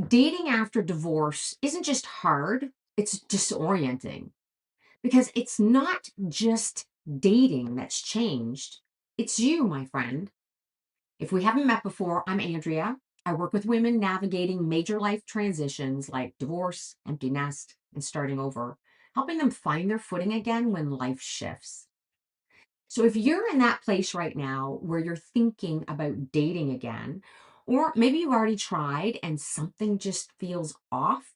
Dating after divorce isn't just hard, it's disorienting because it's not just dating that's changed. It's you, my friend. If we haven't met before, I'm Andrea. I work with women navigating major life transitions like divorce, empty nest, and starting over, helping them find their footing again when life shifts. So if you're in that place right now where you're thinking about dating again, or maybe you've already tried and something just feels off,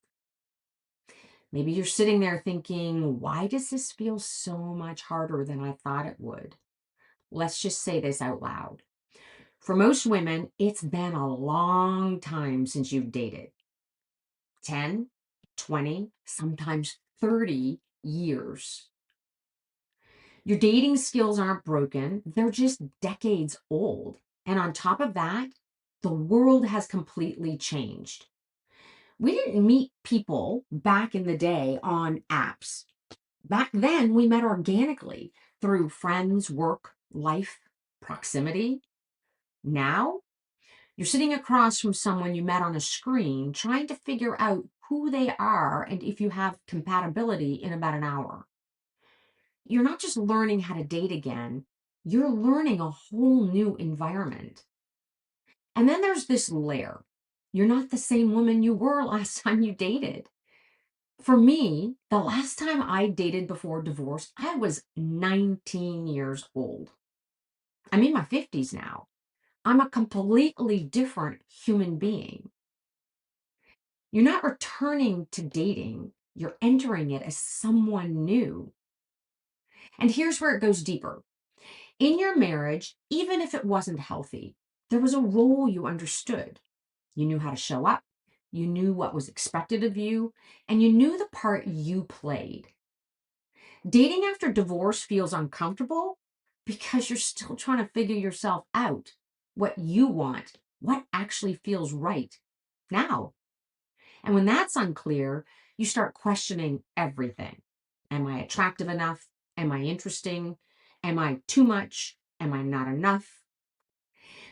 maybe you're sitting there thinking, why does this feel so much harder than I thought it would? Let's just say this out loud. For most women, it's been a long time since you've dated 10, 20, sometimes 30 years. Your dating skills aren't broken, they're just decades old. And on top of that, the world has completely changed. We didn't meet people back in the day on apps. Back then, we met organically through friends, work, life, proximity. Now, you're sitting across from someone you met on a screen trying to figure out who they are and if you have compatibility in about an hour. You're not just learning how to date again, you're learning a whole new environment. And then there's this layer. You're not the same woman you were last time you dated. For me, the last time I dated before divorce, I was 19 years old. I'm in my 50s now. I'm a completely different human being. You're not returning to dating, you're entering it as someone new. And here's where it goes deeper. In your marriage, even if it wasn't healthy, there was a role you understood. You knew how to show up, you knew what was expected of you, and you knew the part you played. Dating after divorce feels uncomfortable because you're still trying to figure yourself out, what you want, what actually feels right now. And when that's unclear, you start questioning everything. Am I attractive enough? Am I interesting? Am I too much? Am I not enough?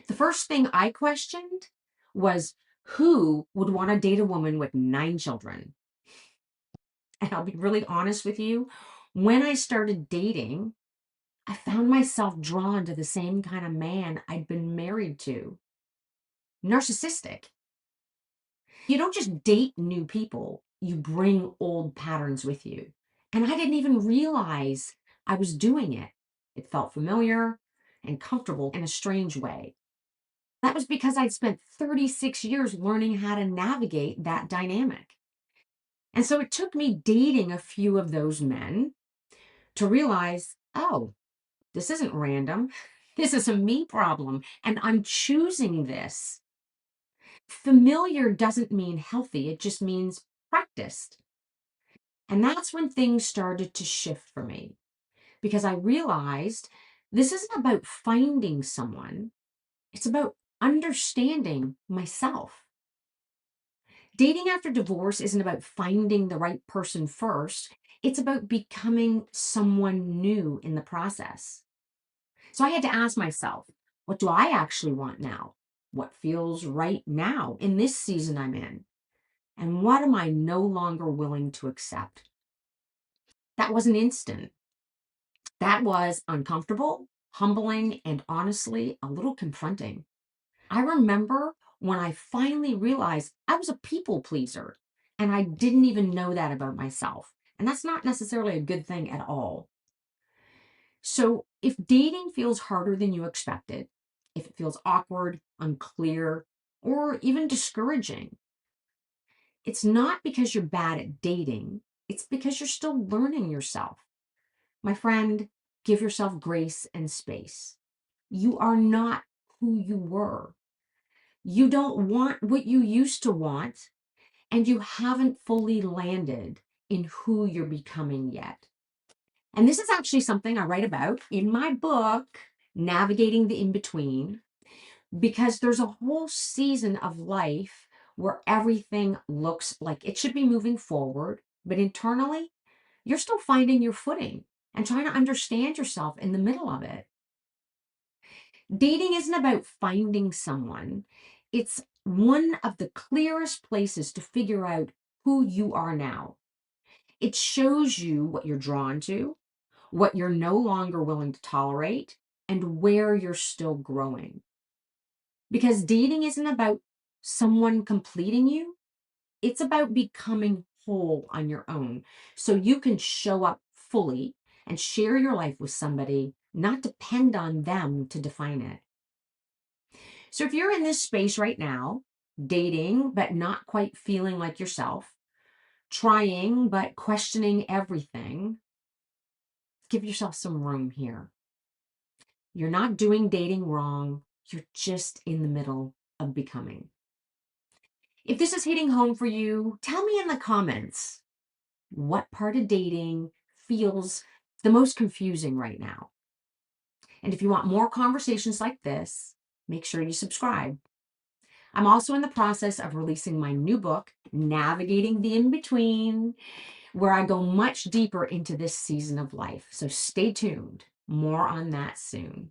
The first thing I questioned was who would want to date a woman with 9 children? And I'll be really honest with you, when I started dating, I found myself drawn to the same kind of man I'd been married to, narcissistic. You don't just date new people, you bring old patterns with you. And I didn't even realize I was doing it. It felt familiar and comfortable in a strange way. That was because I'd spent 36 years learning how to navigate that dynamic. And so it took me dating a few of those men to realize, oh, this isn't random. This is a me problem, and I'm choosing this. Familiar doesn't mean healthy, it just means practiced. And that's when things started to shift for me because I realized this isn't about finding someone, it's about understanding myself. Dating after divorce isn't about finding the right person first, it's about becoming someone new in the process. So I had to ask myself, what do I actually want now? What feels right now in this season I'm in? And what am I no longer willing to accept? That wasn't instant. That was uncomfortable, humbling, and honestly, a little confronting. I remember when I finally realized I was a people pleaser and I didn't even know that about myself. And that's not necessarily a good thing at all. So, if dating feels harder than you expected, if it feels awkward, unclear, or even discouraging, it's not because you're bad at dating, it's because you're still learning yourself. My friend, give yourself grace and space. You are not who you were. You don't want what you used to want, and you haven't fully landed in who you're becoming yet. And this is actually something I write about in my book, Navigating the In Between, because there's a whole season of life where everything looks like it should be moving forward, but internally, you're still finding your footing and trying to understand yourself in the middle of it. Dating isn't about finding someone, it's one of the clearest places to figure out who you are now. It shows you what you're drawn to, what you're no longer willing to tolerate, and where you're still growing. Because dating isn't about someone completing you, it's about becoming whole on your own so you can show up fully and share your life with somebody, not depend on them to define it. So if you're in this space right now, dating, but not quite feeling like yourself, trying, but questioning everything, give yourself some room here. You're not doing dating wrong. You're just in the middle of becoming. If this is hitting home for you, tell me in the comments what part of dating feels the most confusing right now. And if you want more conversations like this, make sure you subscribe. I'm also in the process of releasing my new book, Navigating the In-Between, where I go much deeper into this season of life. So stay tuned. More on that soon.